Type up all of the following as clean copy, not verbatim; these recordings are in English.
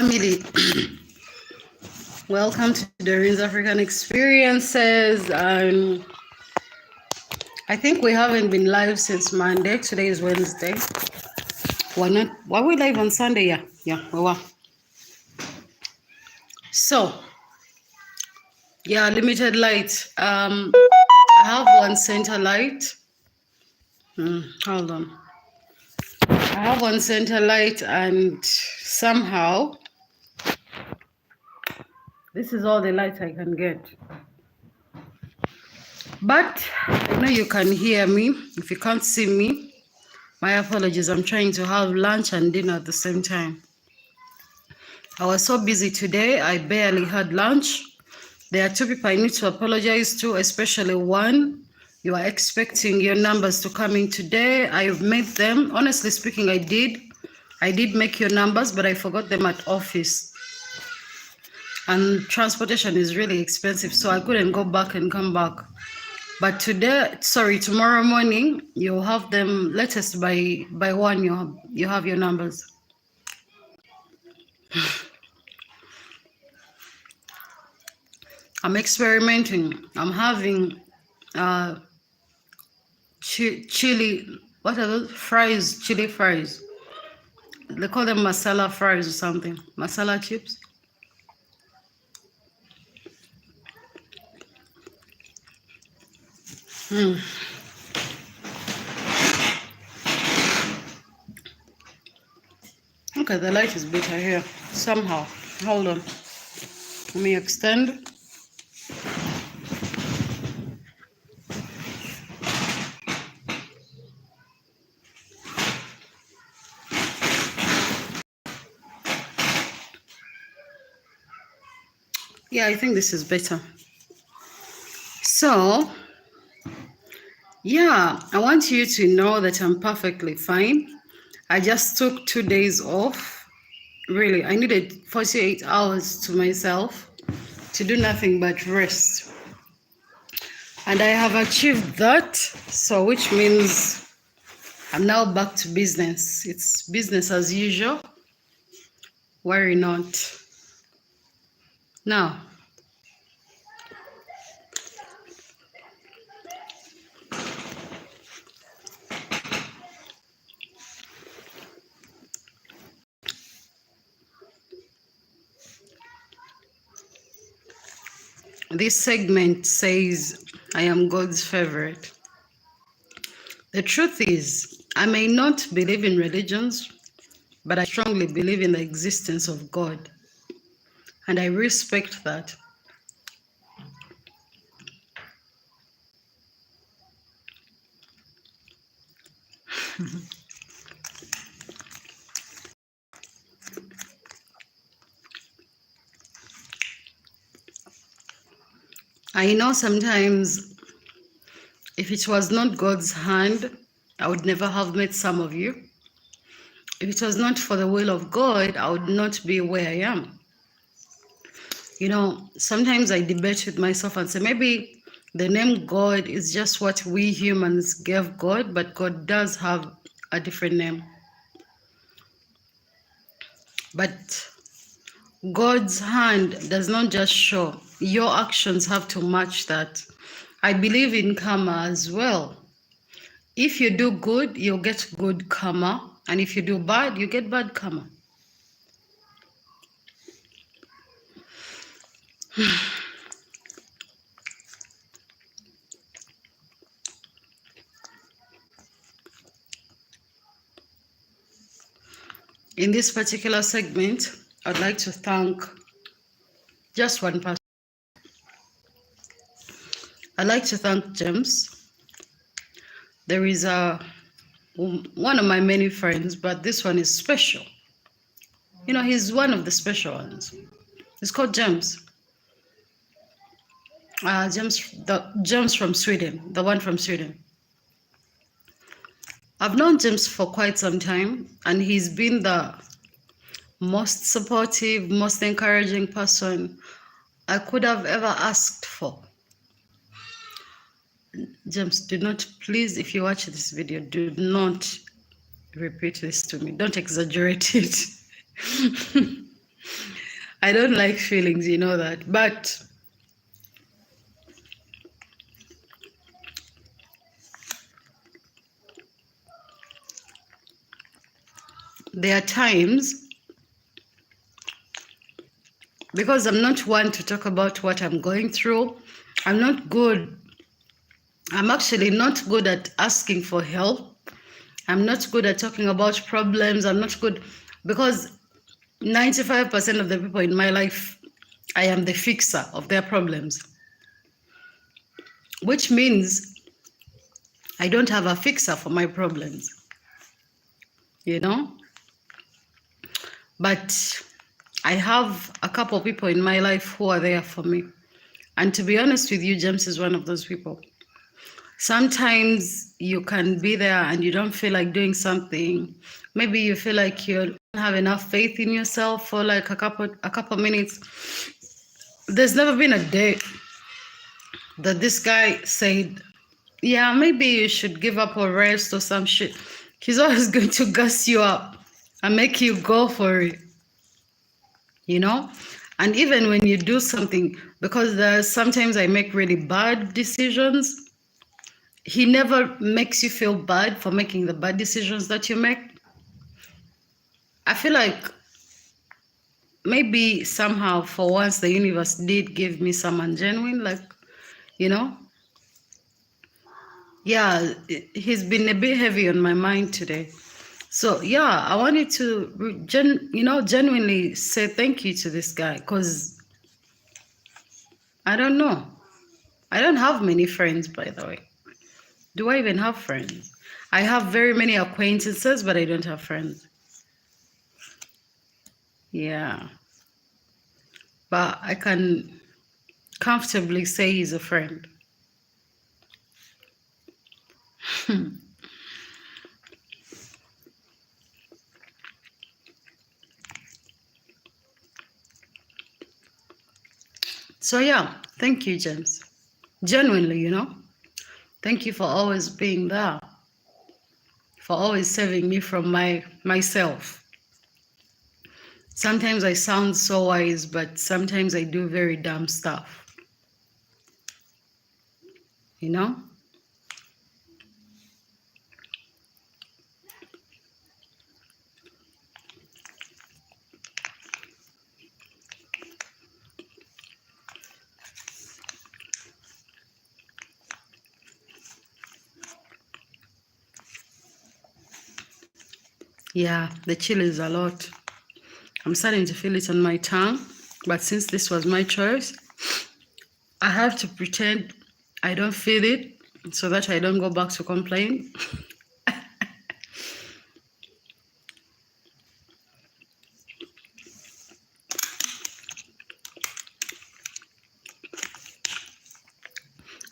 Family, welcome to DOREEN'S African Experiences. I think we haven't been live since Monday. Today is Wednesday. Were we live on Sunday? Yeah, we were. So, yeah, limited light. I have one center light. Hold on. I have one center light, and somehow this is all the light I can get. But I know you can hear me. If you can't see me, my apologies. I'm trying to have lunch and dinner at the same time. I was so busy today, I barely had lunch. There are two people I need to apologize to, especially one. You are expecting your numbers to come in today. I've made them. Honestly speaking, I did. I did make your numbers, but I forgot them at office. And transportation is really expensive, so I couldn't go back and come back. But tomorrow morning, you'll have them latest by 1, you have your numbers. I'm experimenting. I'm having chili, what are those? Fries, chili fries. They call them masala fries or something. Masala chips. Okay, the light is better here. Somehow. Hold on. Let me extend. Yeah, I think this is better. So, yeah, I want you to know that I'm perfectly fine. I just took 2 days off. Really, I needed 48 hours to myself to do nothing but rest. And I have achieved that, so which means I'm now back to business. It's business as usual. Worry not. Now, this segment says, I am God's favorite. The truth is, I may not believe in religions, but I strongly believe in the existence of God. And I respect that. I know sometimes if it was not God's hand, I would never have met some of you. If it was not for the will of God, I would not be where I am. You know, sometimes I debate with myself and say, maybe the name God is just what we humans gave God, but God does have a different name. But God's hand does not just show. Your actions have to match that. I believe in karma as well. If you do good, you'll get good karma. And if you do bad, you get bad karma. In this particular segment, I'd like to thank just one person. I'd like to thank James. There is one of my many friends, but this one is special. You know, he's one of the special ones. It's called James. James from Sweden, the one from Sweden. I've known James for quite some time, and he's been the most supportive, most encouraging person I could have ever asked for. James, do not, please, if you watch this video, do not repeat this to me. Don't exaggerate it. I don't like feelings, you know that. But there are times, because I'm not one to talk about what I'm going through, I'm not good. I'm actually not good at asking for help. I'm not good at talking about problems. I'm not good because 95% of the people in my life, I am the fixer of their problems, which means I don't have a fixer for my problems, you know? But I have a couple of people in my life who are there for me. And to be honest with you, James is one of those people. Sometimes you can be there and you don't feel like doing something. Maybe you feel like you don't have enough faith in yourself for like a couple minutes. There's never been a day that this guy said, yeah, maybe you should give up or rest or some shit. He's always going to gas you up and make you go for it, you know? And even when you do something, because sometimes I make really bad decisions, he never makes you feel bad for making the bad decisions that you make. I feel like maybe somehow for once the universe did give me someone genuine, like, you know? Yeah, he's been a bit heavy on my mind today. So yeah, I wanted to genuinely say thank you to this guy, because I don't know. I don't have many friends, by the way. Do I even have friends? I have very many acquaintances, but I don't have friends. Yeah. But I can comfortably say he's a friend. So yeah, thank you, James. Genuinely, you know. Thank you for always being there, for always saving me from myself. Sometimes I sound so wise, but sometimes I do very dumb stuff, you know? Yeah, the chill is a lot. I'm starting to feel it on my tongue, but since this was my choice, I have to pretend I don't feel it so that I don't go back to complain.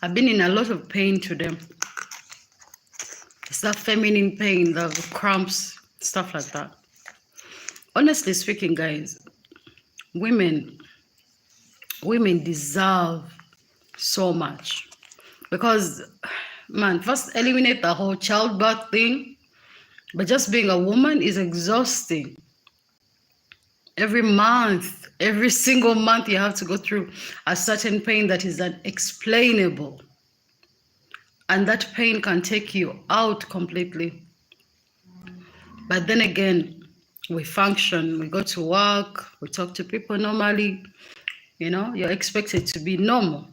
I've been in a lot of pain today. It's that feminine pain, the cramps, stuff like that. Honestly speaking, guys, women deserve so much, because man, first eliminate the whole childbirth thing, but just being a woman is exhausting. Every month, every single month, you have to go through a certain pain that is unexplainable, and that pain can take you out completely. But then again, we function, we go to work, we talk to people normally. You know, you're expected to be normal.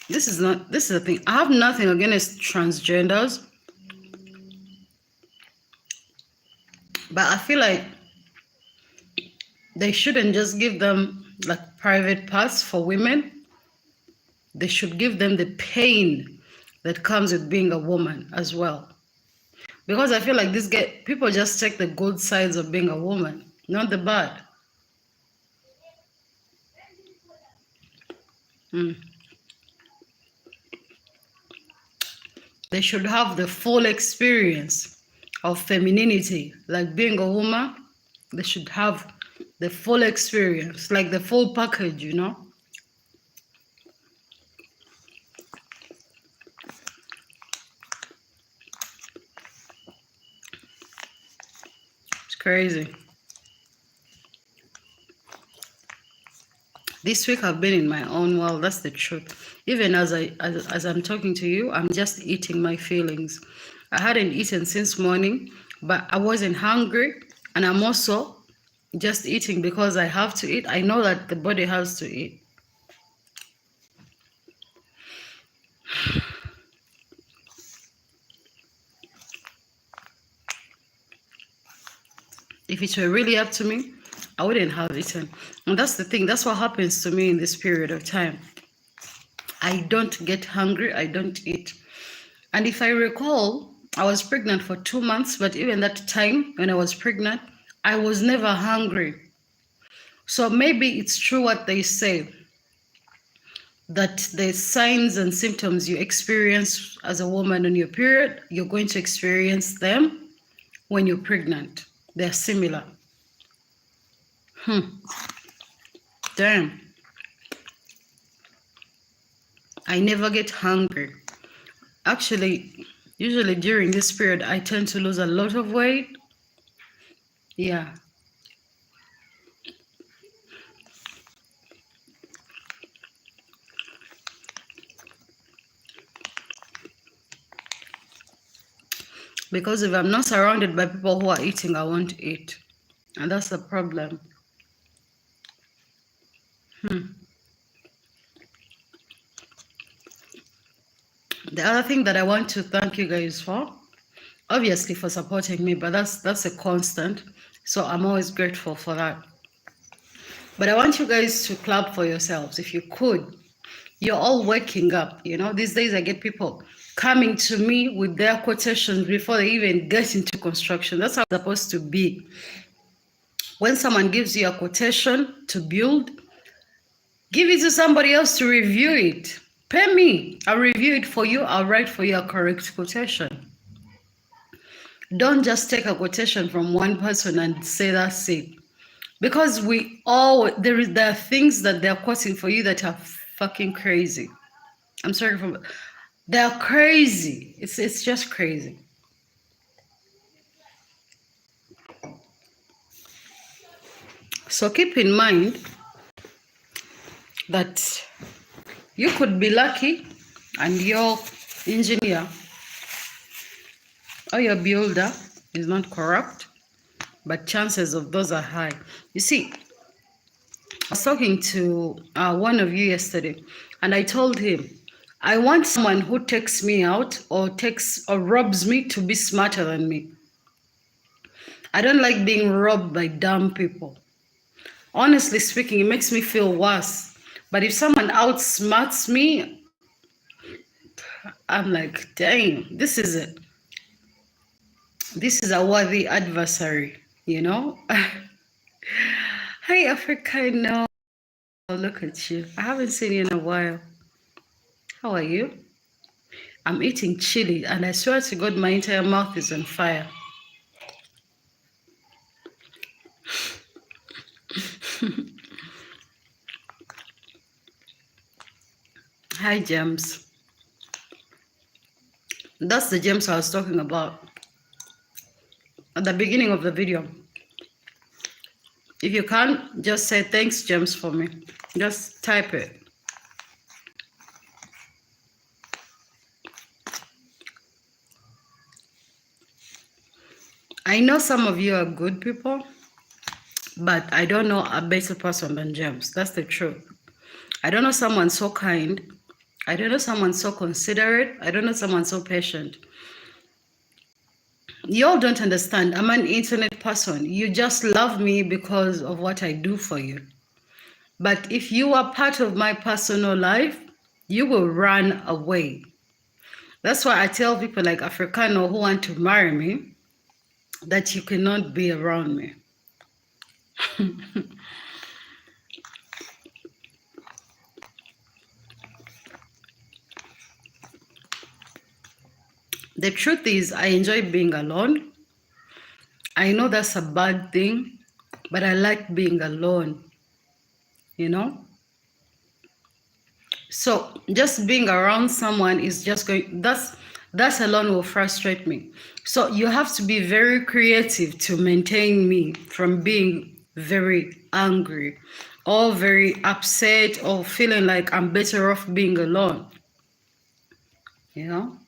This is the thing. I have nothing against transgenders, but I feel like they shouldn't just give them like private parts for women. They should give them the pain that comes with being a woman as well. Because I feel like people just take the good sides of being a woman, not the bad. They should have the full experience of femininity, like being a woman. They should have the full experience, like the full package, you know? Crazy. This week I've been in my own world. That's the truth. Even as I'm talking to you, I'm just eating my feelings. I hadn't eaten since morning, but I wasn't hungry, and I'm also just eating because I have to eat. I know that the body has to eat. If it were really up to me, I wouldn't have eaten. And that's the thing. That's what happens to me in this period of time. I don't get hungry. I don't eat. And if I recall, I was pregnant for 2 months, but even that time when I was pregnant, I was never hungry. So maybe it's true what they say, that the signs and symptoms you experience as a woman on your period, you're going to experience them when you're pregnant. They're similar. Damn. I never get hungry. Actually, usually during this period, I tend to lose a lot of weight. Yeah. Because if I'm not surrounded by people who are eating, I won't eat. And that's the problem. The other thing that I want to thank you guys for, obviously for supporting me, but that's a constant. So I'm always grateful for that. But I want you guys to clap for yourselves if you could. You're all waking up. You know, these days I get people coming to me with their quotations before they even get into construction. That's how it's supposed to be. When someone gives you a quotation to build, give it to somebody else to review it. Pay me. I'll review it for you. I'll write for you a correct quotation. Don't just take a quotation from one person and say that's it. Because there are things that they're quoting for you that are fucking crazy. I'm sorry for, they're crazy. It's just crazy. So keep in mind that you could be lucky and your engineer or your builder is not corrupt, but chances of those are high. You see, I was talking to one of you yesterday, and I told him, I want someone who takes me out or robs me to be smarter than me. I don't like being robbed by dumb people. Honestly speaking, it makes me feel worse. But if someone outsmarts me, I'm like, dang, this is it. This is a worthy adversary, you know? Hi, Africa, no. Oh, look at you. I haven't seen you in a while. How are you? I'm eating chili, and I swear to God, my entire mouth is on fire. Hi, James. That's the James I was talking about at the beginning of the video. If you can't, just say thanks, James, for me. Just type it. I know some of you are good people, but I don't know a better person than James. That's the truth. I don't know someone so kind. I don't know someone so considerate. I don't know someone so patient. Y'all don't understand. I'm an internet person. You just love me because of what I do for you. But if you are part of my personal life, you will run away. That's why I tell people like Africano who want to marry me that you cannot be around me. The truth is, I enjoy being alone. I know that's a bad thing, but I like being alone, you know? So just being around someone is just going, That alone will frustrate me. So you have to be very creative to maintain me from being very angry or very upset or feeling like I'm better off being alone. You know?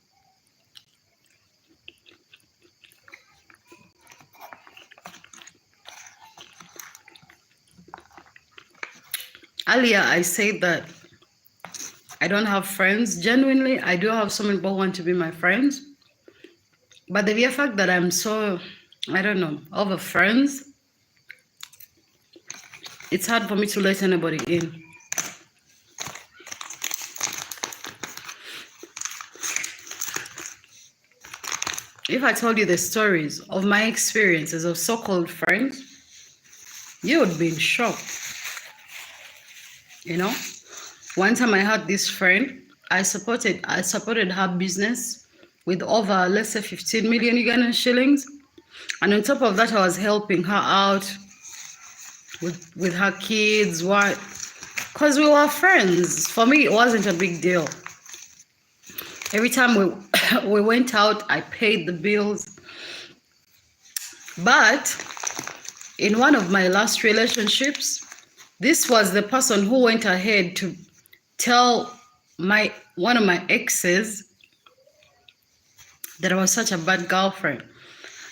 Earlier, I said that I don't have friends. Genuinely, I do have some people who want to be my friends. But the mere fact that I'm so, I don't know, over friends, it's hard for me to let anybody in. If I told you the stories of my experiences of so-called friends, you would be in shock. You know, one time I had this friend, I supported her business with over, let's say, 15 million Ugandan shillings. And on top of that, I was helping her out with her kids. Why? Because we were friends. For me, it wasn't a big deal. Every time we went out, I paid the bills. But in one of my last relationships, this was the person who went ahead to tell one of my exes that I was such a bad girlfriend.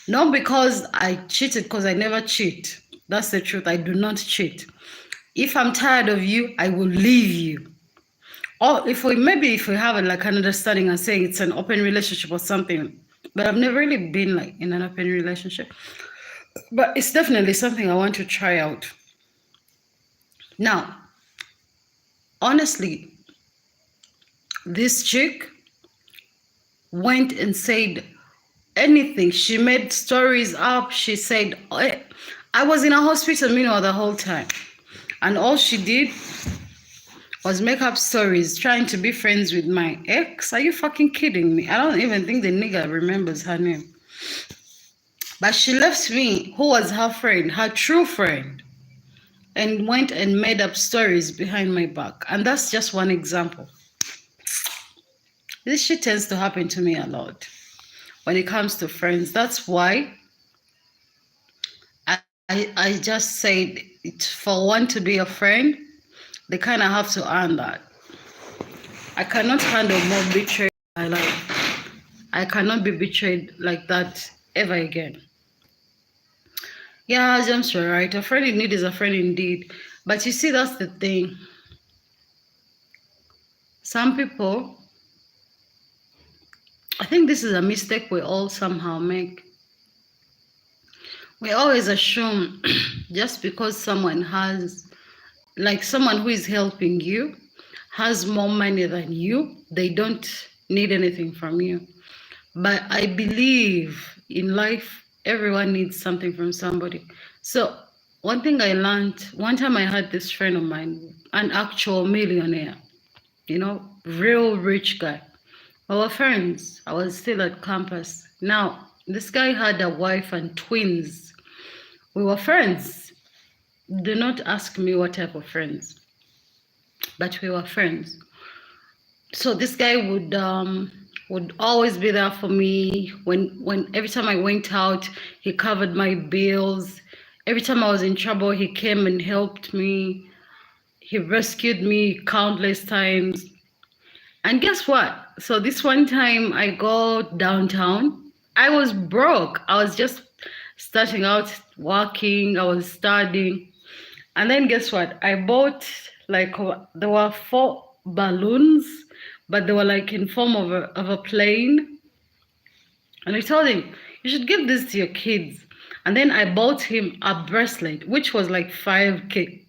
Not because I cheated, because I never cheat. That's the truth. I do not cheat. If I'm tired of you, I will leave you. Or if we have like an understanding and saying it's an open relationship or something, but I've never really been like in an open relationship. But it's definitely something I want to try out. Now, honestly, this chick went and said anything. She made stories up. She said, I was in a hospital meanwhile the whole time. And all she did was make up stories trying to be friends with my ex. Are you fucking kidding me? I don't even think the nigga remembers her name. But she left me, who was her friend, her true friend, and went and made up stories behind my back. And that's just one example. This shit tends to happen to me a lot when it comes to friends. That's why I just said, for one to be a friend, they kind of have to earn that. I cannot handle more betrayal in my life. I cannot be betrayed like that ever again. Yeah, James, you're right. A friend in need is a friend indeed. But you see, that's the thing. Some people, I think this is a mistake we all somehow make. We always assume just because someone has, like someone who is helping you, has more money than you, they don't need anything from you. But I believe in life, everyone needs something from somebody. So one thing I learned, one time I had this friend of mine, an actual millionaire, you know, real rich guy. We were friends. I was still at campus. Now, this guy had a wife and twins. We were friends. Do not ask me what type of friends, but we were friends. So this guy would always be there for me. When every time I went out, he covered my bills. Every time I was in trouble, he came and helped me. He rescued me countless times. And guess what? So this one time I go downtown. I was broke. I was just starting out working. I was studying. And then guess what? I bought there were 4 balloons, but they were like in form of a plane. And I told him, you should give this to your kids. And then I bought him a bracelet, which was like 5K.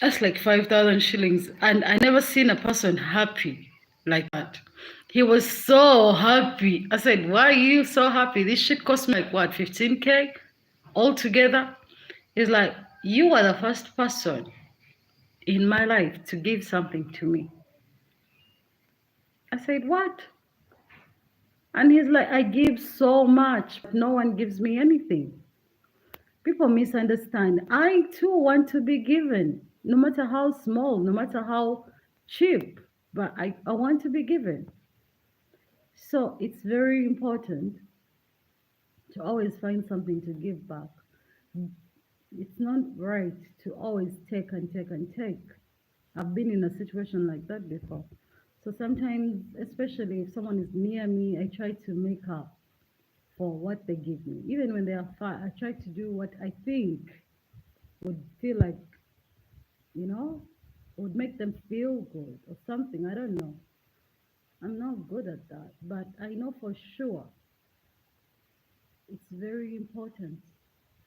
That's like 5,000 shillings. And I never seen a person happy like that. He was so happy. I said, why are you so happy? This shit cost me like what, 15K altogether? He's like, you are the first person in my life to give something to me. I said, what? And he's like, I give so much, but no one gives me anything. People misunderstand. I too want to be given, no matter how small, no matter how cheap, but I want to be given. So it's very important to always find something to give back. It's not right to always take and take and take. I've been in a situation like that before. So sometimes, especially if someone is near me, I try to make up for what they give me. Even when they are far, I try to do what I think would feel like, you know, would make them feel good or something. I don't know. I'm not good at that, but I know for sure it's very important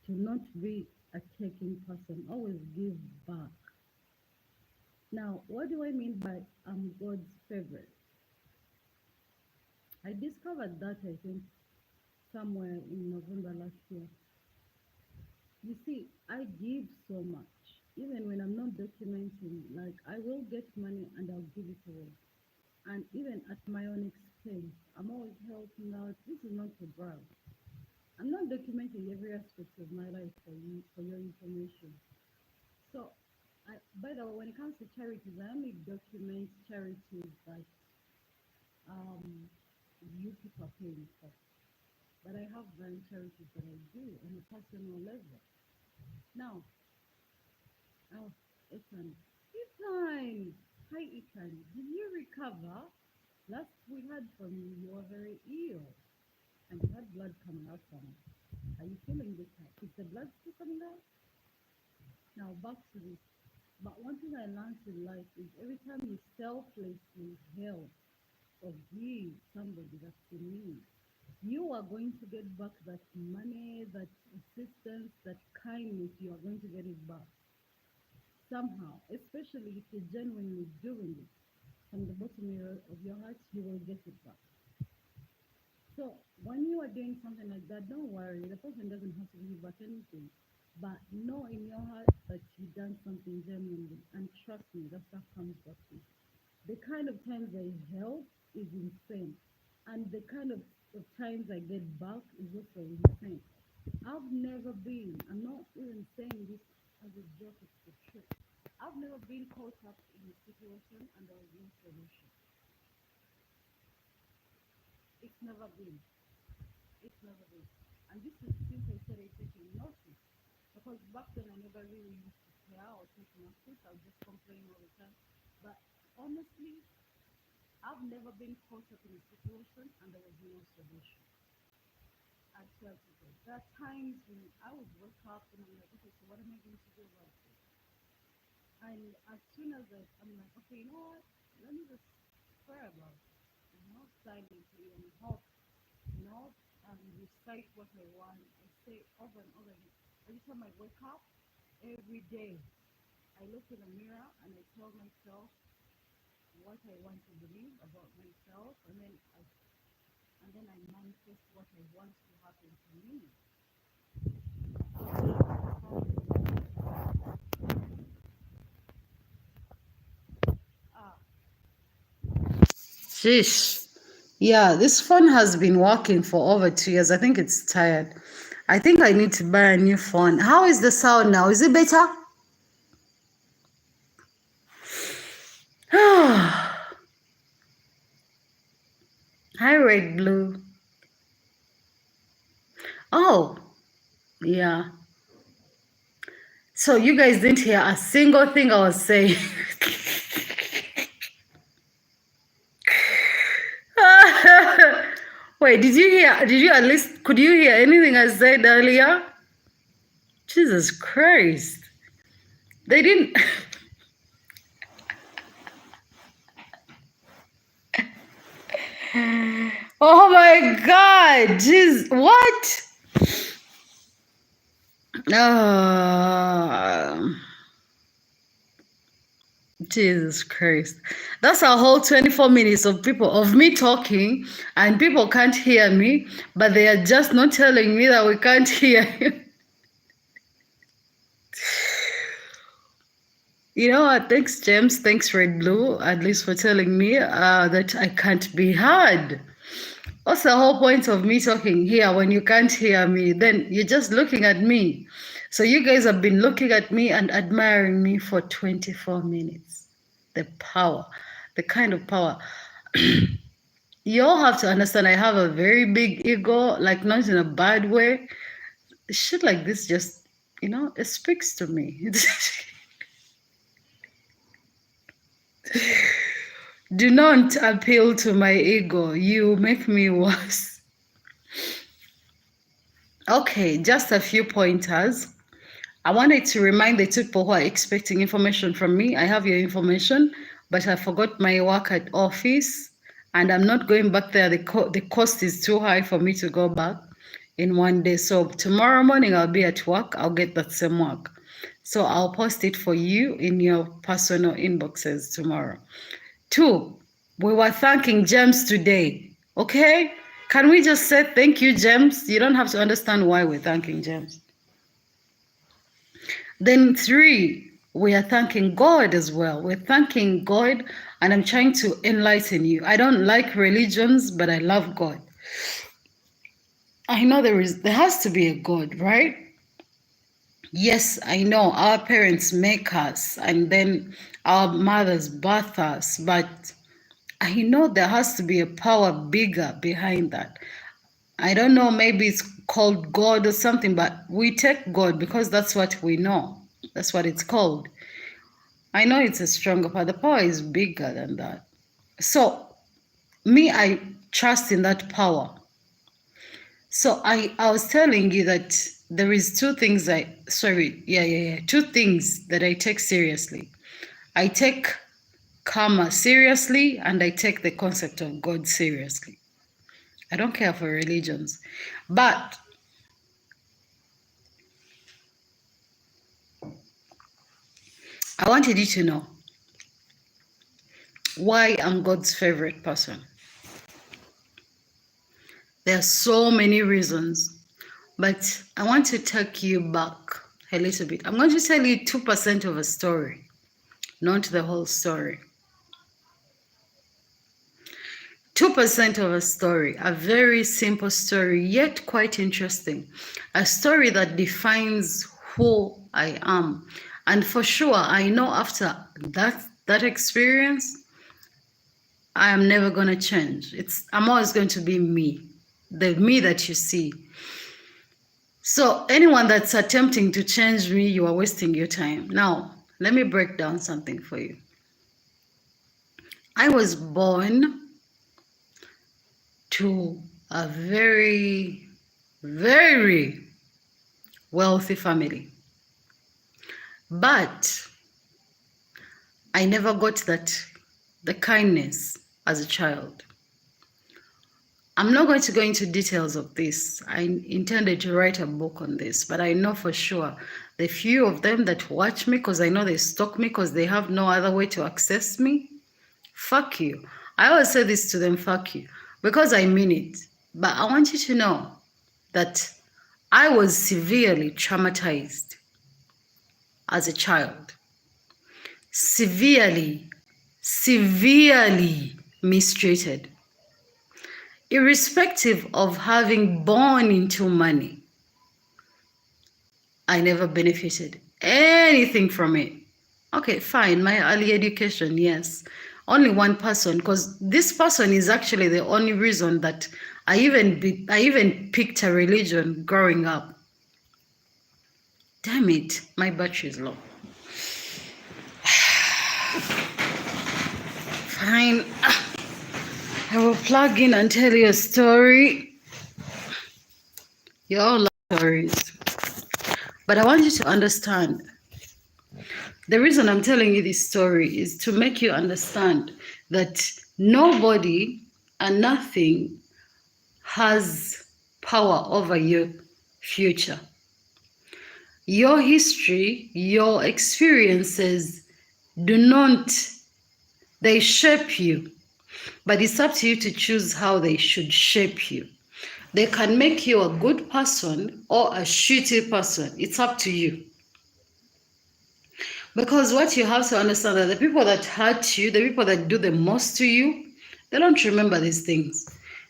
to not be a taking person. Always give back. Now, what do I mean by I'm God's favorite? I discovered that I think somewhere in November last year. You see, I give so much. Even when I'm not documenting, like I will get money and I'll give it away. And even at my own expense, I'm always helping out. This is not to brag. I'm not documenting every aspect of my life for you, for your information. So, by the way, when it comes to charities, I only document charities that um, you people are paying for. But I have very charities that I do on a personal level. Now, oh, Ethan, Ethan, hi Ethan, did you recover? Last we heard from you, you were very ill and you had blood coming out from it. Are you feeling better? Is the blood still coming out? Now back to this. But one thing I learned in life is every time you selflessly help or give somebody that's in need, you are going to get back that money, that assistance, that kindness, you are going to get it back somehow, especially if you're genuinely doing it from the bottom of your heart, you will get it back. So when you are doing something like that, don't worry, the person doesn't have to give you back anything. But know in your heart that you've done something genuinely, and trust me, that stuff comes back to you. The kind of times I help is insane, and the kind of times I get back is also insane. I've never been, I'm not even saying this as a joke, it's the truth. I've never been caught up in a situation and there was no solution. It's never been. It's never been. And this is since I started taking notice. Because back then I never really used to care or take notice. I would just complain all the time. But honestly, I've never been caught up in a situation and there was no solution. I swear to God. There are times when I would wake up and I'm like, okay, so what am I going to do about this? And as soon as I'm like, okay, you know what? Let me just pray about it. Silently and hope, and recite what I want. I say over and over again. Every time I wake up, every day, I look in the mirror and I tell myself what I want to believe about myself, and then I manifest what I want to happen to me. Ah, Sheesh. Yeah, this phone has been working for over 2 years. I think it's tired. I think I need to buy a new phone. How is the sound now? Is it better? Hi, Red Blue. Oh, yeah. So you guys didn't hear a single thing I was saying. Wait, did you hear? Did you at least, could you hear anything I said earlier? Jesus Christ. They didn't. Oh my God. Jeez. What? Oh, Jesus Christ. That's a whole 24 minutes of me talking, and people can't hear me, but they are just not telling me that we can't hear you. You know what? Thanks, James. Thanks, Red Blue, at least for telling me that I can't be heard. What's the whole point of me talking here when you can't hear me? Then you're just looking at me. So you guys have been looking at me and admiring me for 24 minutes. The power, the kind of power. You all have to understand I have a very big ego, like not in a bad way. Shit like this just, it speaks to me. Do not appeal to my ego. You make me worse. Okay, just a few pointers. I wanted to remind the people who are expecting information from me. I have your information, but I forgot my work at office, and I'm not going back there. The cost is too high for me to go back in one day. So tomorrow morning I'll be at work. I'll get that same work. So I'll post it for you in your personal inboxes tomorrow. 2, we were thanking James today. Okay? Can we just say thank you, James? You don't have to understand why we're thanking James. Then 3, we are thanking God as well. We're thanking God, and I'm trying to enlighten you. I don't like religions, but I love God. I know there has to be a God, right? Yes, I know our parents make us, and then our mothers birth us, but I know there has to be a power bigger behind that. I don't know, maybe it's called God or something, but we take God because that's what we know. That's what it's called. I know it's a stronger power. The power is bigger than that. So, me, I trust in that power. So, I was telling you that there is 2 things two things that I take seriously. I take karma seriously, and I take the concept of God seriously. I don't care for religions. But I wanted you to know why I'm God's favorite person. There are so many reasons, but I want to take you back a little bit. I'm going to tell you 2% of a story, not the whole story. 2% of a story, a very simple story, yet quite interesting. A story that defines who I am. And for sure, I know after that experience, I am never going to change. I'm always going to be me, the me that you see. So anyone that's attempting to change me, you are wasting your time. Now, let me break down something for you. I was born to a very, very wealthy family. But I never got the kindness as a child. I'm not going to go into details of this. I intended to write a book on this, but I know for sure the few of them that watch me, because I know they stalk me because they have no other way to access me, fuck you. I always say this to them, fuck you, because I mean it. But I want you to know that I was severely traumatized as a child. Severely mistreated. Irrespective of having born into money, I never benefited anything from it. Okay, fine, my early education, yes. Only one person, because this person is actually the only reason that I even picked a religion growing up. Damn it, my battery is low. Fine. I will plug in and tell you a story. You all love stories. But I want you to understand, the reason I'm telling you this story is to make you understand that nobody and nothing has power over your future. Your history, your experiences they shape you. But it's up to you to choose how they should shape you. They can make you a good person or a shitty person. It's up to you. Because what you have to understand that the people that hurt you, the people that do the most to you, they don't remember these things.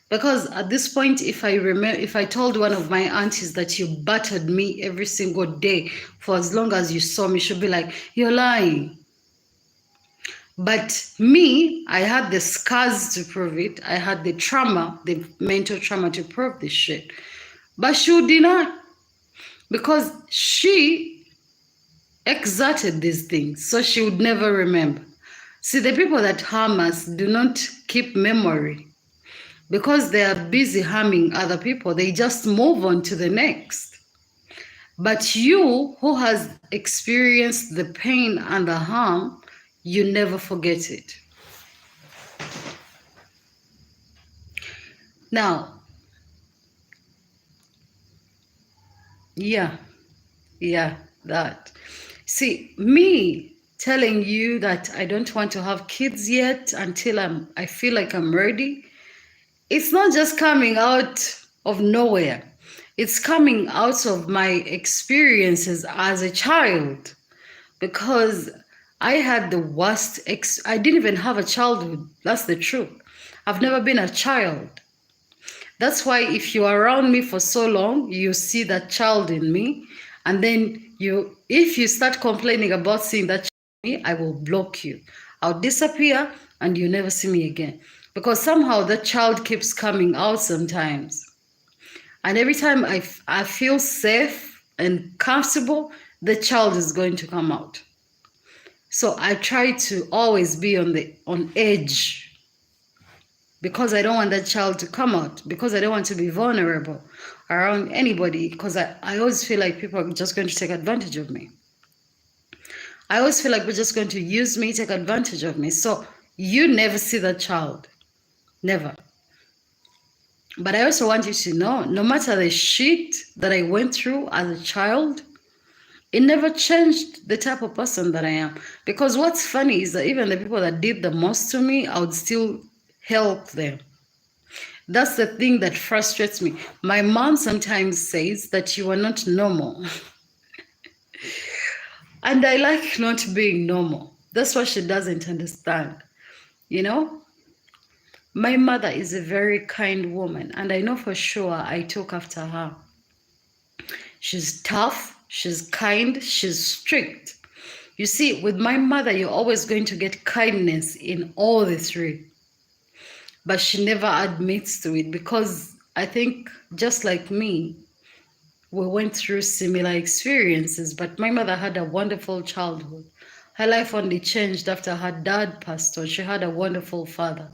Because at this point, if I told one of my aunties that you battered me every single day for as long as you saw me, she'd be like, you're lying. But me, I had the scars to prove it. I had the trauma, the mental trauma to prove this shit. But she would deny because she exerted these things, so she would never remember. See, the people that harm us do not keep memory because they are busy harming other people. They just move on to the next. But you, who has experienced the pain and the harm, you never forget it. Now, yeah, that. See, me telling you that I don't want to have kids yet until I feel like I'm ready, it's not just coming out of nowhere. It's coming out of my experiences as a child, because I had the worst, I didn't even have a childhood. That's the truth. I've never been a child. That's why if you're around me for so long, you see that child in me. And then if you start complaining about seeing that child in me, I will block you. I'll disappear and you never see me again. Because somehow that child keeps coming out sometimes. And every time I feel safe and comfortable, the child is going to come out. So I try to always be on edge, because I don't want that child to come out, because I don't want to be vulnerable around anybody, because I always feel like people are just going to take advantage of me. I always feel like we're just going to use me, take advantage of me. So you never see that child. Never. But I also want you to know, no matter the shit that I went through as a child, it never changed the type of person that I am. Because what's funny is that even the people that did the most to me, I would still help them. That's the thing that frustrates me. My mom sometimes says that you are not normal. And I like not being normal. That's what she doesn't understand. You know? My mother is a very kind woman, and I know for sure I took after her. She's tough, she's kind, she's strict. You see, with my mother, you're always going to get kindness in all the three. But she never admits to it, because I think just like me, we went through similar experiences. But my mother had a wonderful childhood. Her life only changed after her dad passed on. She had a wonderful father.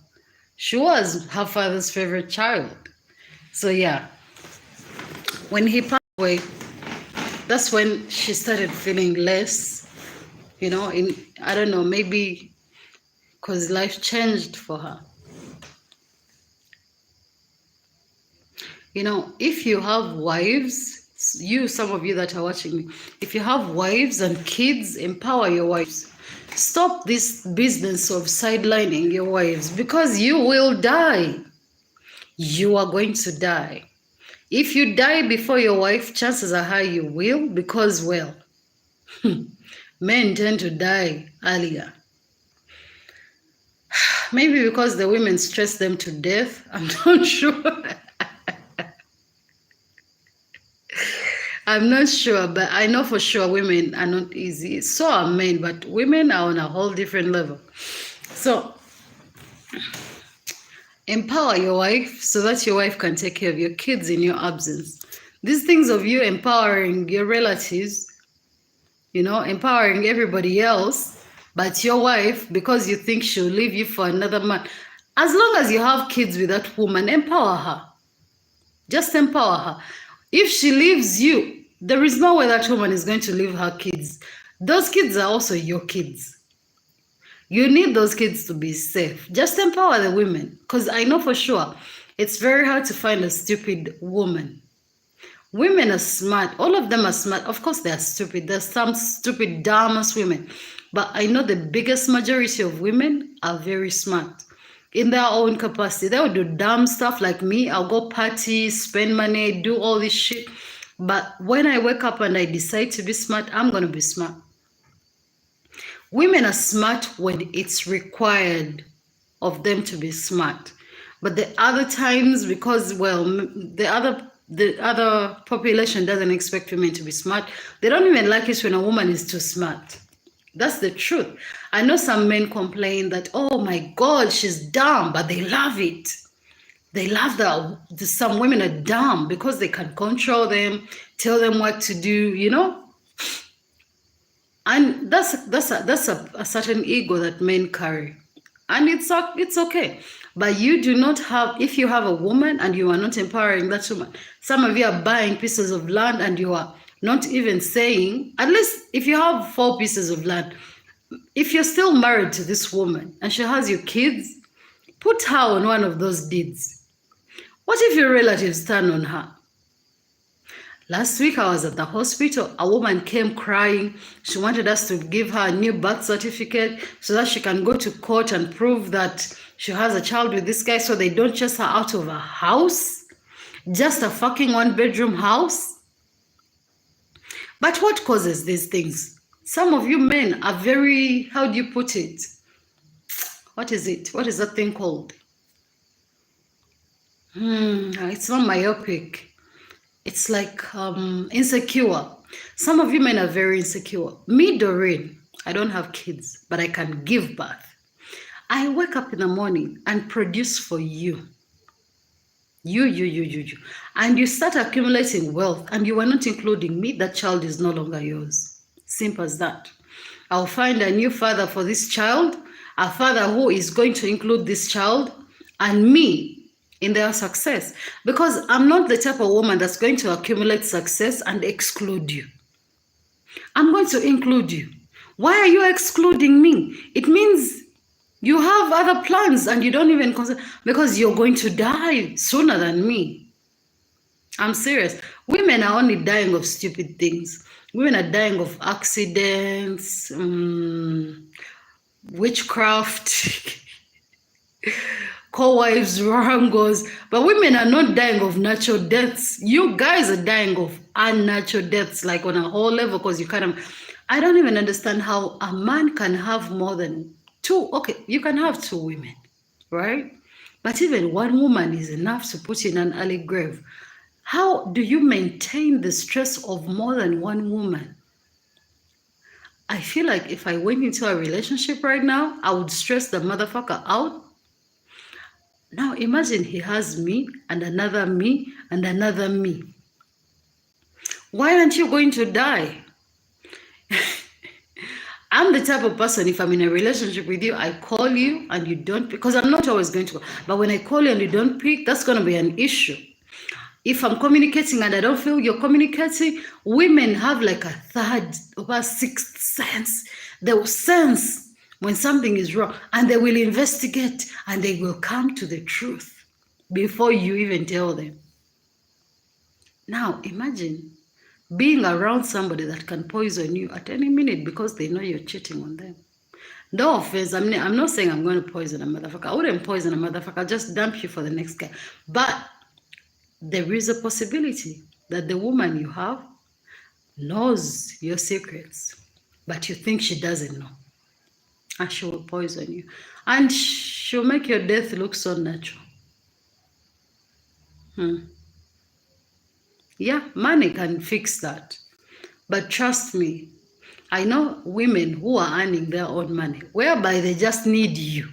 She was her father's favorite child. So yeah, when he passed away, that's when she started feeling less, you know, I don't know, maybe because life changed for her. You know, if you have wives, some of you that are watching me, if you have wives and kids, empower your wives. Stop this business of sidelining your wives, because you will die. You are going to die. If you die before your wife, chances are high you will, because, well, men tend to die earlier. Maybe because the women stress them to death. I'm not sure. I'm not sure, but I know for sure women are not easy. So are men, but women are on a whole different level. So empower your wife so that your wife can take care of your kids in your absence. These things of you empowering your relatives, you know, empowering everybody else, but your wife, because you think she'll leave you for another man. As long as you have kids with that woman, empower her. Just empower her. If she leaves you, there is no way that woman is going to leave her kids. Those kids are also your kids. You need those kids to be safe. Just empower the women, because I know for sure it's very hard to find a stupid woman. Women are smart. All of them are smart. Of course, they are stupid. There's some stupid, dumbass women. But I know the biggest majority of women are very smart in their own capacity. They will do dumb stuff like me. I'll go party, spend money, do all this shit. But when I wake up and I decide to be smart, I'm going to be smart. Women are smart when it's required of them to be smart. But the other times, because, well, the other population doesn't expect women to be smart. They don't even like it when a woman is too smart. That's the truth. I know some men complain that, oh my God, she's dumb, but they love it. They love that some women are dumb because they can control them, tell them what to do, you know? And that's a certain ego that men carry. And it's okay. But you do not have, if you have a woman and you are not empowering that woman, some of you are buying pieces of land and you are not even saying, at least if you have 4 pieces of land, if you're still married to this woman and she has your kids, put her on one of those deeds. What if your relatives turn on her? Last week I was at the hospital. A woman came crying. She wanted us to give her a new birth certificate so that she can go to court and prove that she has a child with this guy so they don't chase her out of her house. Just a fucking 1-bedroom house. But what causes these things? Some of you men are very, how do you put it? What is it? What is that thing called? It's not myopic. It's like insecure. Some of you men are very insecure. Me, Doreen, I don't have kids, but I can give birth. I wake up in the morning and produce for you. You. And you start accumulating wealth and you are not including me. That child is no longer yours. Simple as that. I'll find a new father for this child, a father who is going to include this child and me in their success, because I'm not the type of woman that's going to accumulate success and exclude you. I'm going to include you. Why are you excluding me? It means you have other plans and you don't even consider, because you're going to die sooner than me. I'm serious. Women are only dying of stupid things. Women are dying of accidents, witchcraft, co-wives, wrangles, but women are not dying of natural deaths. You guys are dying of unnatural deaths, like on a whole level, because you I don't even understand how a man can have more than 2. Okay, you can have 2 women, right? But even 1 woman is enough to put in an early grave. How do you maintain the stress of more than 1 woman? I feel like if I went into a relationship right now, I would stress the motherfucker out. Now imagine he has me and another me and another me. Why aren't you going to die? I'm the type of person, if I'm in a relationship with you, I call you and you don't pick, because I'm not always going to, but when I call you and you don't pick, that's going to be an issue. If I'm communicating and I don't feel you're communicating, women have like a 3rd or a 6th sense. They will sense when something is wrong and they will investigate and they will come to the truth before you even tell them. Now imagine being around somebody that can poison you at any minute because they know you're cheating on them. No offense, I'm not saying I'm going to poison a motherfucker. I wouldn't poison a motherfucker, I'll just dump you for the next guy. But there is a possibility that the woman you have knows your secrets, but you think she doesn't know. And she will poison you. And she'll make your death look so natural. Yeah, money can fix that. But trust me, I know women who are earning their own money, whereby they just need you.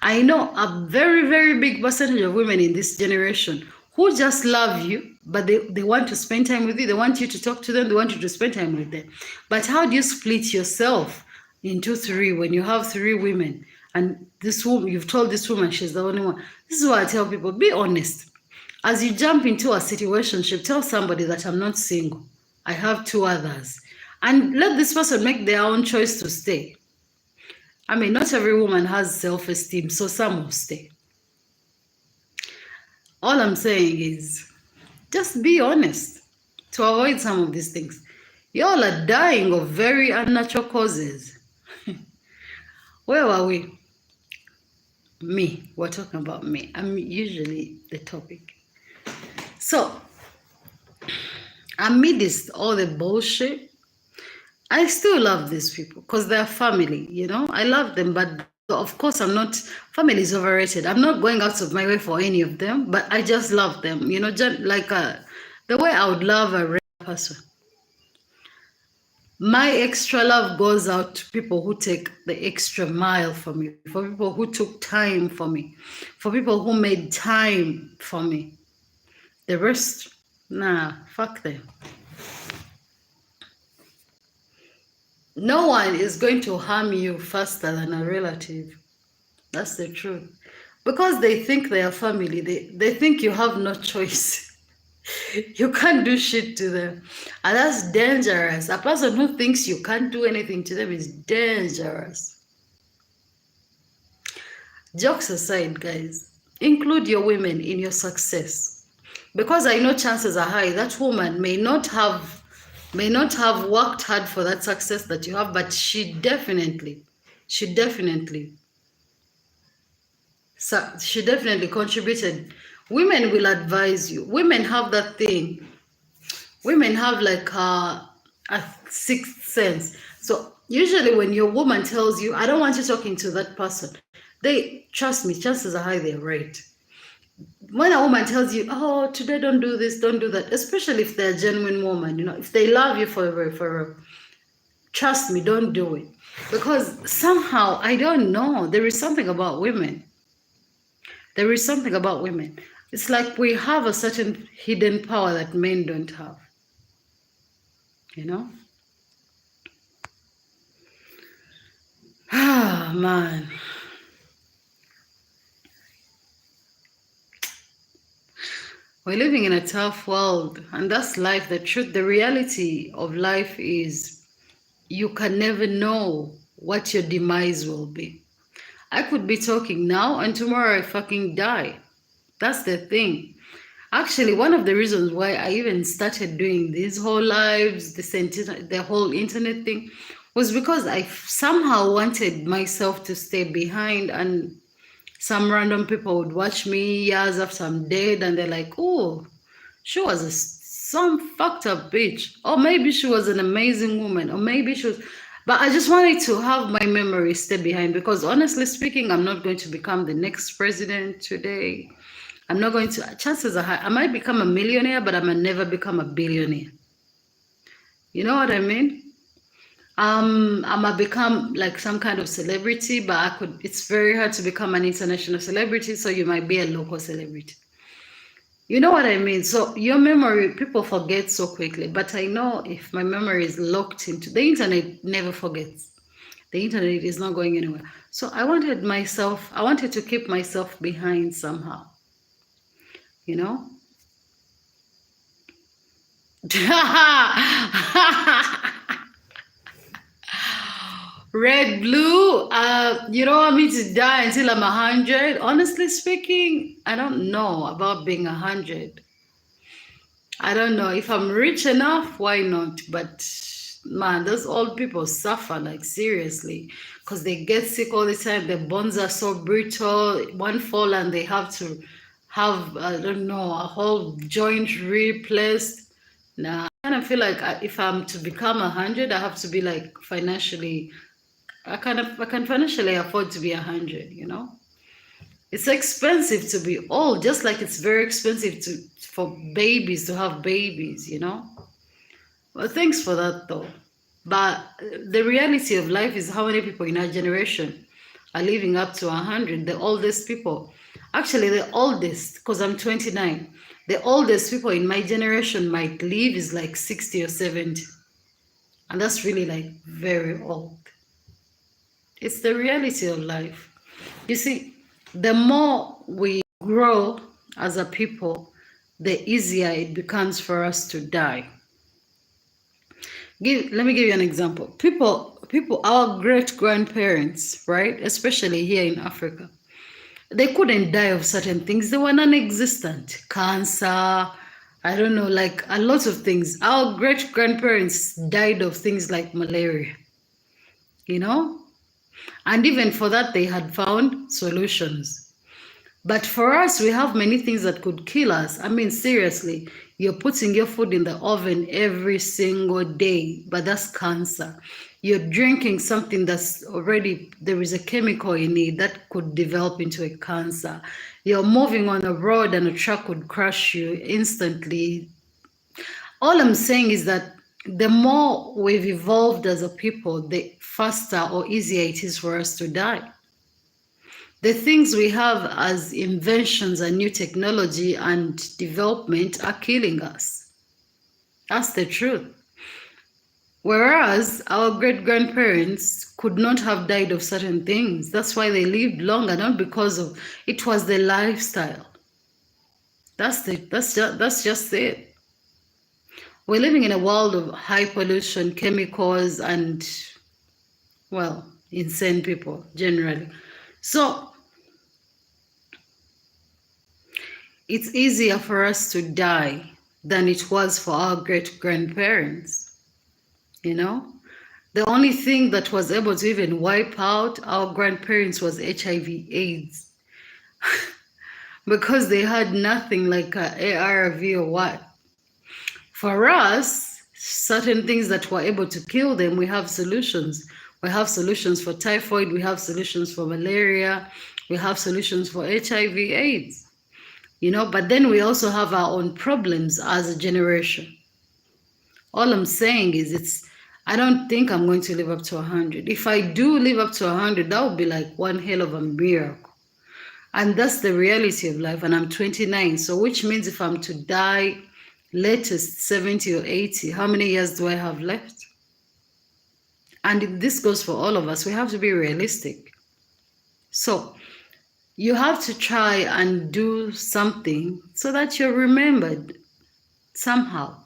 I know a very, very big percentage of women in this generation who just love you, but they want to spend time with you. They want you to talk to them. They want you to spend time with them. But how do you split yourself into 3 when you have 3 women? And this woman, you've told this woman she's the only one. This is why I tell people, be honest. As you jump into a situationship, tell somebody that I'm not single. I have 2 others. And let this person make their own choice to stay. I mean, not every woman has self-esteem, so some will stay. All I'm saying is, just be honest to avoid some of these things. Y'all are dying of very unnatural causes. Where were we? Me. We're talking about me. I'm usually the topic. So, amidst all the bullshit, I still love these people because they're family, you know. I love them, but of course I'm not, family is overrated. I'm not going out of my way for any of them, but I just love them, you know, just like the way I would love a regular person. My extra love goes out to people who take the extra mile for me, for people who took time for me, for people who made time for me. The rest, nah, fuck them. No one is going to harm you faster than a relative. That's the truth. Because they think they are family, they think you have no choice. You can't do shit to them. And that's dangerous. A person who thinks you can't do anything to them is dangerous. Jokes aside, guys, include your women in your success. Because I know chances are high that woman may not have worked hard for that success that you have, but she definitely contributed. Women will advise you. Women have that thing. Women have like a sixth sense. So usually when your woman tells you, I don't want you talking to that person, they, trust me, chances are high they're right. When a woman tells you, oh, today don't do this, don't do that, especially if they're a genuine woman, you know, if they love you forever, trust me, don't do it. Because somehow, I don't know, there is something about women. There is something about women. It's like we have a certain hidden power that men don't have. You know? Ah, man. We're living in a tough world, and that's life. The truth, the reality of life is you can never know what your demise will be. I could be talking now, and tomorrow I fucking die. That's the thing. Actually, one of the reasons why I even started doing these whole lives, the whole internet thing, was because I somehow wanted myself to stay behind, and some random people would watch me years after I'm dead, and they're like, oh, she was some fucked up bitch. Or maybe she was an amazing woman. Or maybe she was... But I just wanted to have my memory stay behind, because honestly speaking, I'm not going to become the next president today. I'm not going to... Chances are high, I might become a millionaire, but I might never become a billionaire. You know what I mean? I might become like some kind of celebrity, but it's very hard to become an international celebrity, so you might be a local celebrity. You know what I mean? So your memory, people forget so quickly, but I know if my memory is locked into... The internet never forgets. The internet is not going anywhere. So I wanted to keep myself behind somehow. You know? Red, blue, you don't want me to die until I'm 100? Honestly speaking, I don't know about being 100. I don't know. If I'm rich enough, why not? But man, those old people suffer, like seriously, because they get sick all the time. Their bones are so brittle. One fall and they have to have, I don't know, a whole joint replaced. Nah, I kind of feel like if I'm to become 100, I have to be like financially... I can financially afford to be 100, you know? It's expensive to be old, just like it's very expensive for babies to have babies, you know? Well, thanks for that though. But the reality of life is how many people in our generation are living up to 100, the oldest people. Actually, the oldest, because I'm 29, the oldest people in my generation might live is like 60 or 70. And that's really like very old. It's the reality of life. You see, the more we grow as a people, the easier it becomes for us to die. Let me give you an example. People, our great-grandparents, right, especially here in Africa, they couldn't die of certain things. They were non-existent. Cancer, I don't know, like a lot of things. Our great-grandparents died of things like malaria, you know? And even for that, they had found solutions. But for us, we have many things that could kill us. I mean, seriously, you're putting your food in the oven every single day, but that's cancer. You're drinking something that's already, there is a chemical in it that could develop into a cancer. You're moving on a road and a truck would crush you instantly. All I'm saying is that the more we've evolved as a people, the faster or easier it is for us to die. The things we have as inventions and new technology and development are killing us. That's the truth. Whereas our great-grandparents could not have died of certain things. That's why they lived longer, not because of it was the lifestyle. That's just it. We're living in a world of high pollution, chemicals, and, well, insane people generally. So it's easier for us to die than it was for our great-grandparents, you know? The only thing that was able to even wipe out our grandparents was HIV/AIDS because they had nothing like a ARV or what. For us, certain things that were able to kill them, we have solutions. We have solutions for typhoid, we have solutions for malaria, we have solutions for HIV/AIDS, you know, but then we also have our own problems as a generation. All I'm saying is I don't think I'm going to live up to 100. If I do live up to 100, that would be like one hell of a miracle. And that's the reality of life. And I'm 29. So which means if I'm to die latest 70 or 80, how many years do I have left? And this goes for all of us. We have to be realistic. So you have to try and do something so that you're remembered somehow.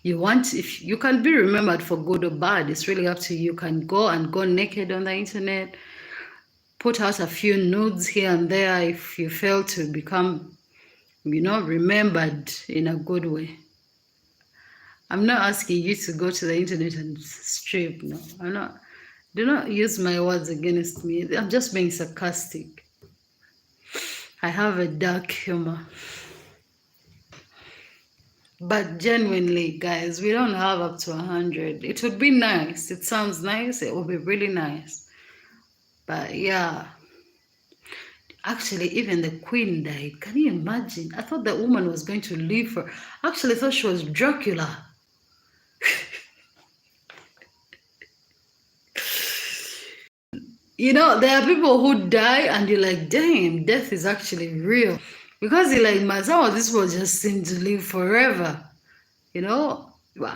If you can be remembered for good or bad, it's really up to you. You can go naked on the internet, put out a few nudes here and there if you fail to become, remembered in a good way. I'm not asking you to go to the internet and strip. No, I'm not. Do not use my words against me. I'm just being sarcastic. I have a dark humor. But genuinely, guys, we don't have up to 100. It would be nice. It sounds nice. It would be really nice. But yeah. Actually, even the queen died. Can you imagine? I thought the woman was going to live for... Actually, I thought she was Dracula. You know, there are people who die and you're like, damn, death is actually real. Because you're like, man, some of this will just seem to live forever. You know,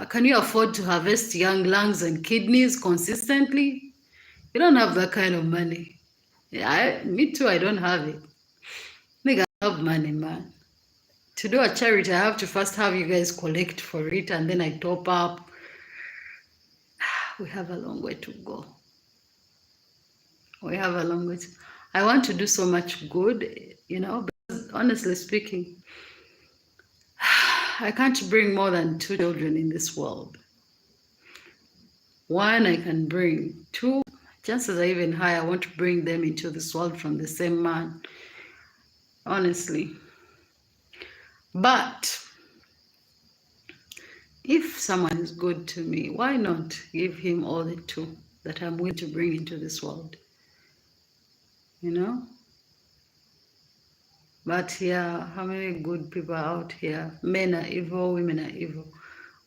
can you afford to harvest young lungs and kidneys consistently? You don't have that kind of money. Yeah, me too, I don't have it. Nigga, I have money, man. To do a charity, I have to first have you guys collect for it and then I top up. We have a long way to go. We have a long way to... I want to do so much good, you know, because honestly speaking, I can't bring more than 2 children in this world. 1 I can bring, 2, chances are even high I want to bring them into this world from the same man, honestly. But if someone is good to me, why not give him all the 2 that I'm willing to bring into this world? You know? But yeah, how many good people out here? Men are evil, women are evil.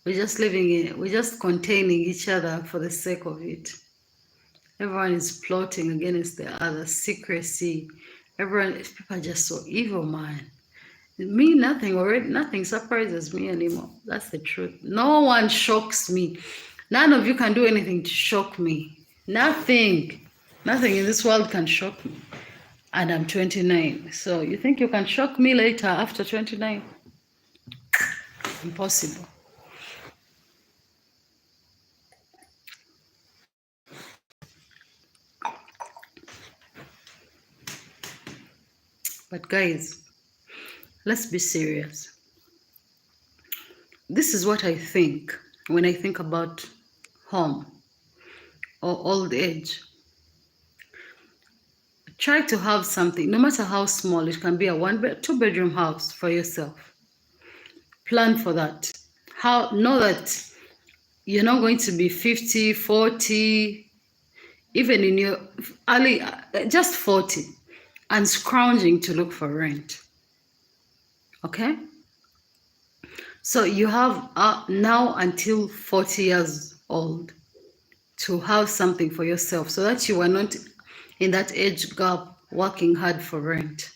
We're just we're just containing each other for the sake of it. Everyone is plotting against the other, secrecy. People are just so evil, man. Me, nothing surprises me anymore. That's the truth. No one shocks me. None of you can do anything to shock me. Nothing in this world can shock me. And I'm 29. So you think you can shock me later after 29? Impossible. But guys, let's be serious. This is what I think when I think about home or old age. Try to have something, no matter how small, it can be a 2-bedroom house for yourself. Plan for that. Know that you're not going to be 50, 40, even in your early, just 40, and scrounging to look for rent. Okay? So you have now until 40 years old to have something for yourself so that you are not in that age gap working hard for rent,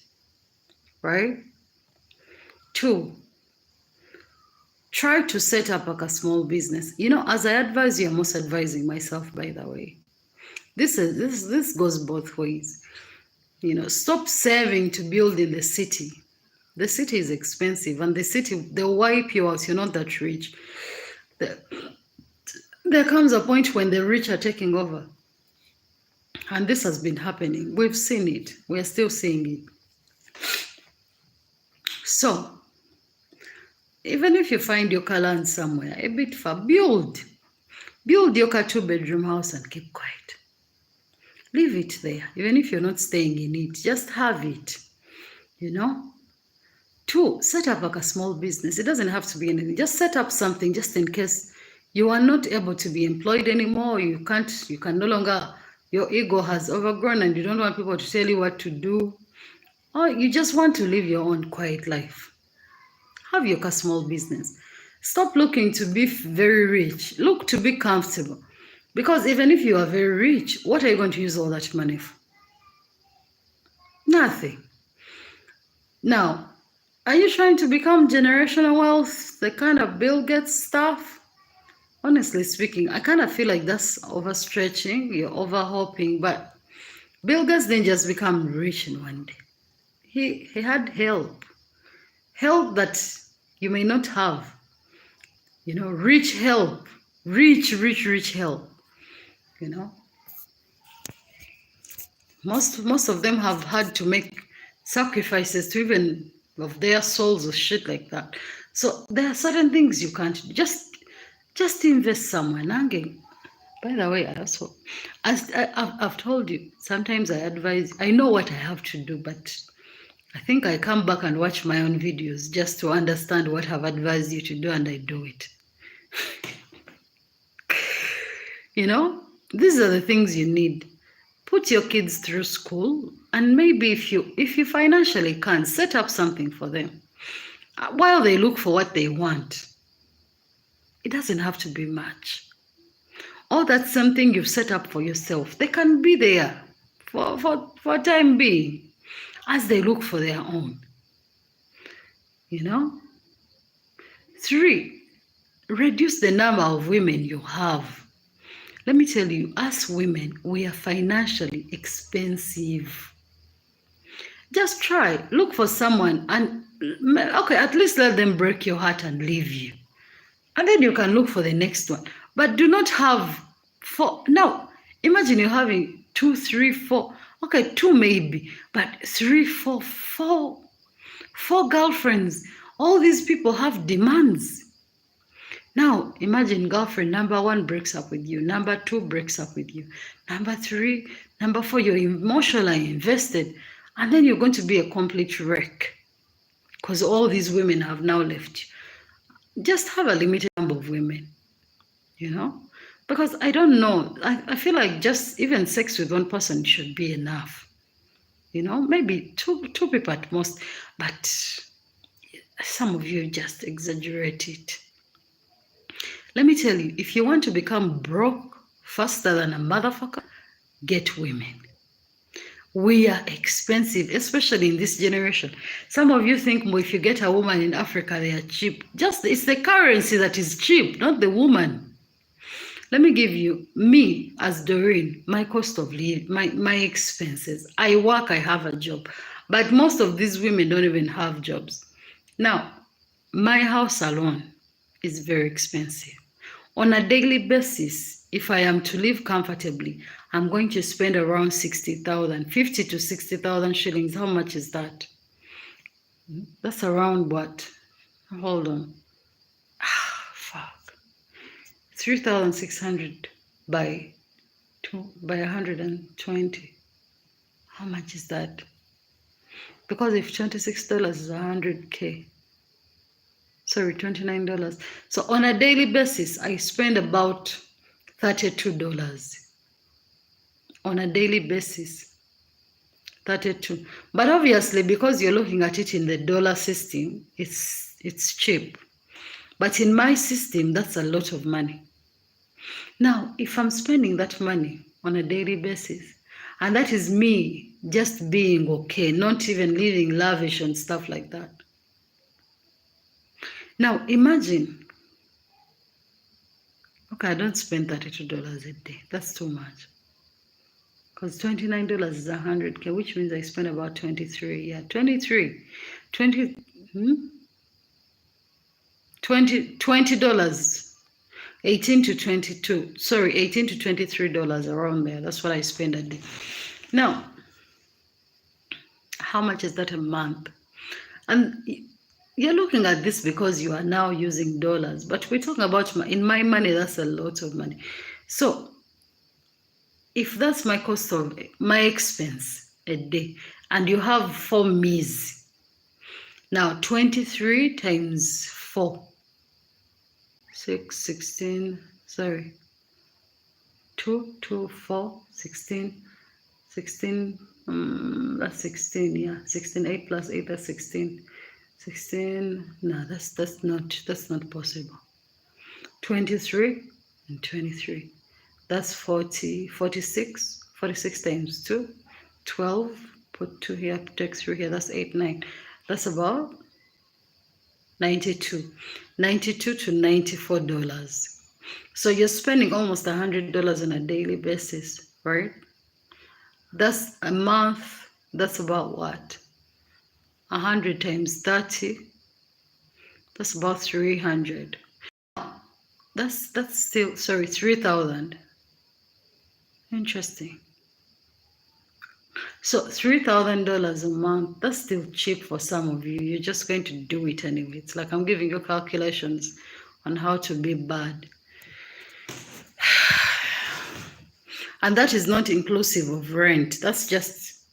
right? 2, try to set up like a small business. You know, as I advise you, I'm also advising myself, by the way. This goes both ways. You know, stop saving to build in the city. The city is expensive, and the city, they'll wipe you out. You're not that rich. There comes a point when the rich are taking over. And this has been happening. We've seen it. We're still seeing it. So, even if you find your car land somewhere a bit far, build your car 2-bedroom house and keep quiet. Leave it there. Even if you're not staying in it, just have it, you know. 2, set up like a small business. It doesn't have to be anything. Just set up something just in case you are not able to be employed anymore. You can no longer, your ego has overgrown and you don't want people to tell you what to do. Or you just want to live your own quiet life. Have your small business. Stop looking to be very rich. Look to be comfortable. Because even if you are very rich, what are you going to use all that money for? Nothing. Now, are you trying to become generational wealth, the kind of Bill Gates stuff? Honestly speaking, I kind of feel like that's overstretching. You're overhoping. But Bill Gates didn't just become rich in one day. He had help that you may not have, you know, rich help, rich help, you know. Most of them have had to make sacrifices to even of their souls or shit like that. So there are certain things you can't do. Just invest somewhere. Nange. By the way, I've told you, sometimes I advise, I know what I have to do, but I think I come back and watch my own videos just to understand what I've advised you to do, and I do it. You know, these are the things you need. Put your kids through school, and maybe if you financially can, set up something for them while they look for what they want. It doesn't have to be much. Or that's something you've set up for yourself. They can be there for time being as they look for their own. You know? 3, reduce the number of women you have. Let me tell you, as women, we are financially expensive. Just try, look for someone and, okay, at least let them break your heart and leave you. And then you can look for the next one. But do not have 4. Now, imagine you're having 2, 3, 4. Okay, 2 maybe, but 3, 4, 4 girlfriends. All these people have demands. Now, imagine girlfriend number 1 breaks up with you. Number 2 breaks up with you. Number 3, number 4, you're emotionally invested. And then you're going to be a complete wreck. Because all these women have now left you. Just have a limited number of women. You know? Because I don't know. I feel like just even sex with one person should be enough. You know? Maybe two people at most. But some of you just exaggerate it. Let me tell you, if you want to become broke faster than a motherfucker, get women. We are expensive, especially in this generation. Some of you think, well, if you get a woman in Africa, they are cheap. It's the currency that is cheap, not the woman. Let me give you, me as Doreen, my cost of living, my expenses. I work, I have a job. But most of these women don't even have jobs. Now, my house alone is very expensive. On a daily basis, if I am to live comfortably, I'm going to spend around 60,000, 50 to 60,000 shillings. How much is that? That's around what? Hold on. Fuck. 3,600 by 120. How much is that? Because if $26 is 100K. Sorry, $29. So on a daily basis, I spend about $32. On a daily basis, 32. But obviously, because you're looking at it in the dollar system, it's cheap. But in my system, that's a lot of money. Now, if I'm spending that money on a daily basis, and that is me just being okay, not even living lavish and stuff like that. Now, imagine, okay, I don't spend $32 a day. That's too much. Because $29 is 100K, which means I spend about 23. Yeah, 23. 20, $20. 18 to 22. Sorry, $18 to $23 around there. That's what I spend a day. Now, how much is that a month? And you're looking at this because you are now using dollars, but we're talking about, in my money, that's a lot of money. So if that's my cost of my expense a day, and you have 4 meals, now 23 times 4, 6, 16, sorry, 2, 2, 4, 16, 16, that's 16, yeah, 16, 8 plus 8, that's 16. 16, no, that's not possible. 23 and 23, that's 40, 46, 46 times 2, 12, put 2 here, take 3 here, that's 8, 9, that's about 92 to $94. So you're spending almost $100 on a daily basis, right? That's a month. That's about what? 100 times 30. That's about 300. That's still, sorry, 3,000. Interesting. So $3,000 a month, that's still cheap for some of you. You're just going to do it anyway. It's like I'm giving you calculations on how to be bad. And that is not inclusive of rent. That's just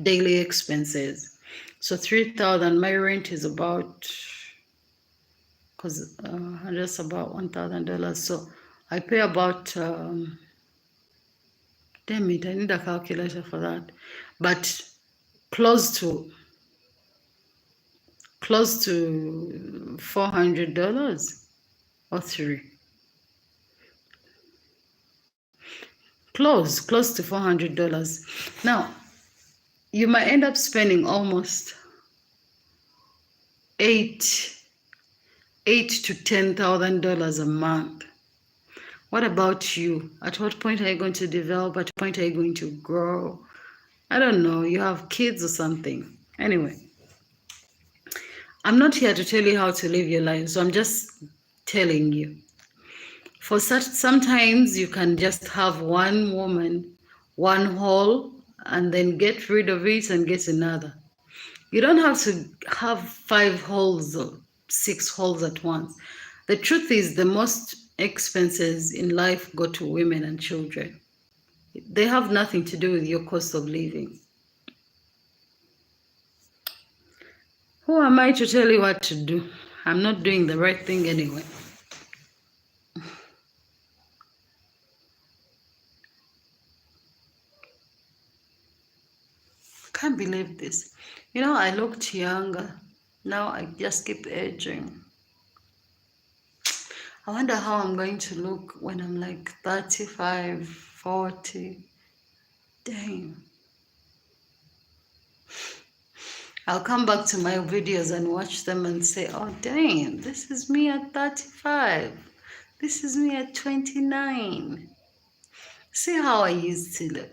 daily expenses. So 3,000, my rent is about, because just about $1,000. So I pay about, damn it, I need a calculator for that. But close to $400 or 3. Close to $400. Now, you might end up spending almost $8 to $10,000 a month. What about you? At what point are you going to develop? At what point are you going to grow? I don't know. You have kids or something. Anyway, I'm not here to tell you how to live your life, so I'm just telling you. For sometimes you can just have one woman, one hole, and then get rid of it and get another. You don't have to have 5 holes or 6 holes at once. The truth is, the most expenses in life go to women and children. They have nothing to do with your cost of living. Who am I to tell you what to do? I'm not doing the right thing anyway. Can't believe this. You know, I looked younger. Now I just keep aging. I wonder how I'm going to look when I'm like 35, 40. Dang. I'll come back to my videos and watch them and say, oh, dang, this is me at 35. This is me at 29. See how I used to look.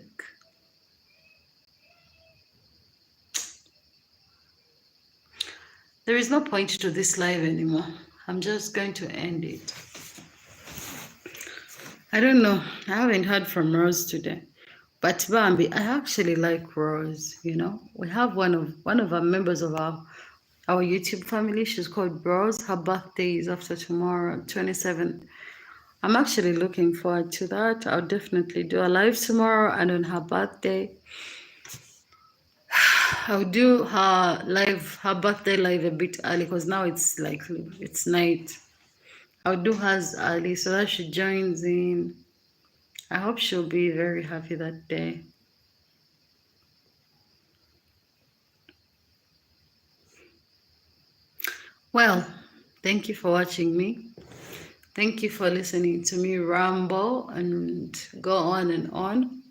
There is no point to this live anymore. I'm just going to end it. I don't know. I haven't heard from Rose today. But Bambi, I actually like Rose, you know. We have one of our members of our YouTube family. She's called Rose. Her birthday is after tomorrow, 27th. I'm actually looking forward to that. I'll definitely do a live tomorrow, and on her birthday, I'll do her birthday live a bit early, because now it's like, it's night. I'll do hers early so that she joins in. I hope she'll be very happy that day. Well, Thank you for watching me. Thank you for listening to me ramble and go on and on.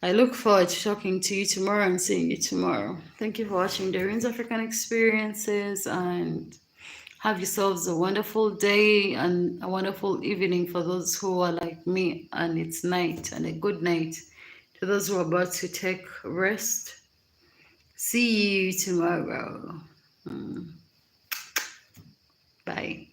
I look forward to talking to you tomorrow and seeing you tomorrow. Thank you for watching DOREEN'S African Experiences, and have yourselves a wonderful day and a wonderful evening for those who are like me and it's night, and a good night to those who are about to take rest. See you tomorrow. Bye.